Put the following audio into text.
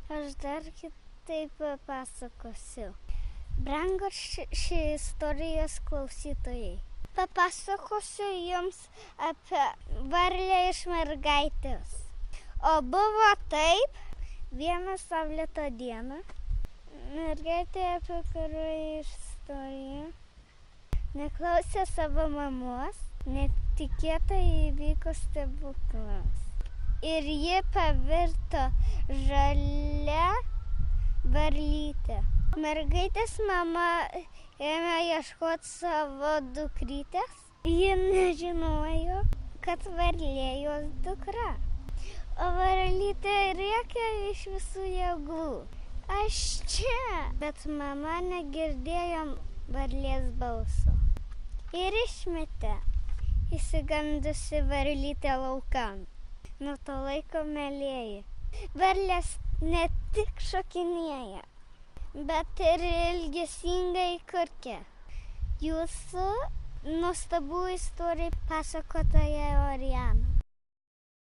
Aš dar kitaip papasakosiu. Brangus ši istorijos klausytojai. Papasakosiu jums apie varlę iš mergaitės. O buvo taip, vieną saulėtą dieną mergaitė, apie kurią istoriją, neklausė savo mamos, netikėtai įvyko stebuklas. Ir ji pavirto žalia varlytė. Mergaitės mama ėmė ieškoti savo dukrytės. Ji nežinojo, kad varlė jos dukra. O varlytė rėkė iš visų jėgų. Aš čia! Bet mama negirdėjo varlės balso. Ir išmetė išsigandusi varlytę laukan. Nuo to laiko mielieji. Varlės ne tik šokinėja, bet ir ilgesingai kurkia. Jūsų nuostabų istorijų pasakotoja Oriana.